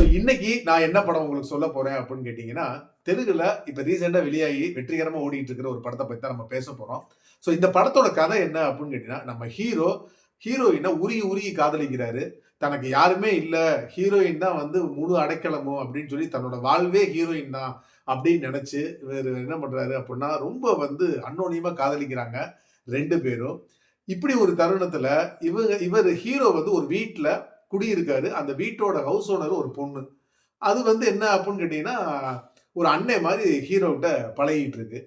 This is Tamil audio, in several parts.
இன்னைக்கு நான் என்ன படம் உங்களுக்கு சொல்ல போறேன் அப்படின்னு கேட்டீங்கன்னா, தெலுங்குல இப்ப ரீசென்ட்டா வெளியாகி வெற்றிகரமா ஓடிட்டு இருக்கிற ஒரு படத்த பத்தி தான் நம்ம பேச போறோம். இந்த படத்தோட கதை என்ன அப்படின்னு கேட்டீங்கன்னா, நம்ம ஹீரோயின உருகி உருகி காதலிக்கிறாரு. தனக்கு யாருமே இல்ல. ஹீரோயின் தான் வந்து முழு அடைக்கலமும் அப்படின்னு சொல்லி தன்னோட வாழ்வே ஹீரோயின் தான் அப்படின்னு நெனச்சு, இவரு என்ன பண்றாரு அப்படின்னா, ரொம்ப வந்து அன்னோனியமா காதலிக்கிறாங்க 2 பேரும். இப்படி ஒரு தருணத்துல இவரு ஹீரோ வந்து ஒரு வீட்ல குடியிருக்காரு. அந்த வீட்டோட ஹவுஸ் ஓனர் ஒரு பொண்ணு. அது வந்து என்ன அப்புட்ன்னு கேட்டீங்கன்னா, ஒரு அண்ணே மாரி ஹீரோட்ட பழகிட்டு இருக்கு.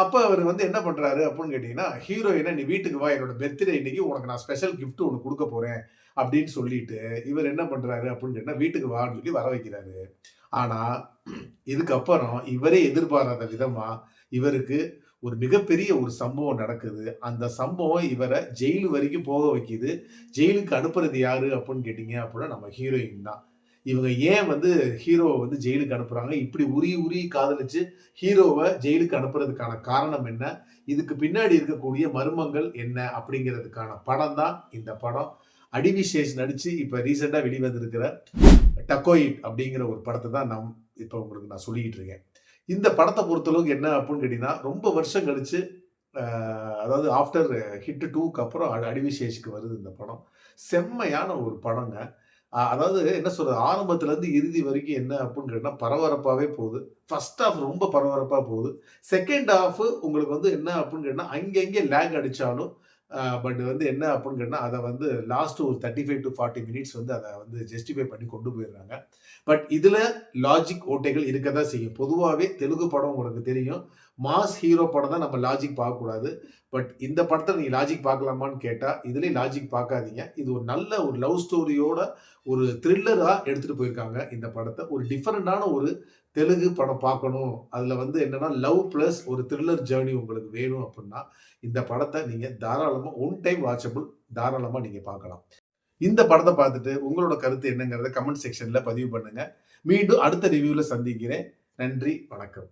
அப்ப அவரு வந்து என்ன பண்றாரு அப்புட்ன்னு கேட்டீங்கன்னா, ஹீரோயின "நீ வீட்டுக்கு வா! என்னோட பர்த்டே இன்னைக்கு உனக்கு நான் ஸ்பெஷல் கிஃப்ட் ஒண்ணு குடுக்க போறேன்." அப்படின்னு சொல்லிட்டு, இவரு என்ன பண்றாரு அப்புட்ன்னு கேட்டா, வீட்டுக்கு வான்னு சொல்லி வர வைக்கிறாரு. ஆனா, இதுக்கப்புறம் இவரே எதிர்பாராத விதமா, இவருக்கு ஒரு மிகப்பெரிய ஒரு சம்பவம் நடக்குது. அந்த சம்பவம் இவர ஜெயில் வரைக்கும் போக வைக்குது. ஜெயிலுக்கு அனுப்புறது யாரு அப்புட்ன்னு கேட்டீங்க அப்புட்னா, நம்ம ஹீரோயின் தான். இவங்க ஏன் வந்து ஹீரோவ வந்து ஜெயிலுக்கு அனுப்புறாங்க? இப்படி உருகி உருகி காதலிச்சு ஹீரோவ ஜெயிலுக்கு அனுப்புறதுக்கான காரணம் என்ன? இதுக்கு பின்னாடி இருக்கக்கூடிய மர்மங்கள் என்ன? அப்படிங்கிறதுக்கான படம் தான் இந்த படம். அடிவிசேஷ் நடிச்சு இப்ப ரீசென்ட்டா வெளிவந்திருக்கிற டக்கோயிட் அப்படிங்கிற ஒரு படத்த தான் இப்ப உங்களுக்கு நான் சொல்லிக்கிட்டு இருக்கேன். இந்த படத்த பொறுத்தளவுக்கு என்ன அப்புட்ன்னு கேட்டீங்கன்னா, ரொம்ப வருஷம் கழிச்சு அ அதாவது ஆஃப்டர் ஹிட் 2க்கு அப்புறம் அடிவிசேஷ்க்கு வருது இந்த படம். செம்மையான ஒரு படங்க. அதாவது என்ன சொல்றது, ஆரம்பத்துலருந்து இறுதி வரைக்கும் என்ன அப்புட்ன்னு கேட்டா பரபரப்பாவே போகுது. ஃபர்ஸ்ட் ஹால்ஃப் ரொம்ப பரபரப்பா போகுது. செகண்ட் ஹால்ஃப் உங்களுக்கு வந்து என்ன அப்புட்ன்னு கேட்டா, அங்கங்கே லேக் அடிச்சாலும், பட் வந்து என்ன அப்புட்ன்னு கேட்டா, அத வந்து லாஸ்ட் ஒரு 35 டூ 40 மினிட்ஸ் வந்து அத வந்து ஜஸ்டிஃபை பண்ணி கொண்டு போயிடுறாங்க. பட் இதுல லாஜிக் ஓட்டைகள் இருக்க தான் செய்யும். பொதுவாவே தெலுங்கு படம் உங்களுக்கு தெரியும். மாஸ் ஹீரோ படம் தான் நம்ம லாஜிக் பார்க்கக்கூடாது. பட் இந்த படத்துல நீங்க லாஜிக் பார்க்கலாமான்னு கேட்டா, இதுலயும் லாஜிக் பார்க்காதீங்க. இது ஒரு நல்ல ஒரு லவ் ஸ்டோரியோட ஒரு த்ரில்லரா எடுத்துட்டு போயிருக்காங்க இந்த படத்த. ஒரு டிஃபரண்டான ஒரு தெலுங்கு படம் பார்க்கணும். அதுல வந்து என்னன்னா, லவ் பிளஸ் ஒரு த்ரில்லர் ஜர்னி உங்களுக்கு வேணும் அப்டின்னா, இந்த படத்த நீங்க தாராளமா ஒன் டைம் வாட்சபிள் தாராளமா நீங்க பார்க்கலாம். இந்த படத்த பார்த்துட்டு உங்களோட கருத்து என்னங்கிறத கமெண்ட் செக்ஷன்ல பதிவு பண்ணுங்க. மீண்டும் அடுத்த ரிவ்யூல சந்திக்கிறேன். நன்றி, வணக்கம்.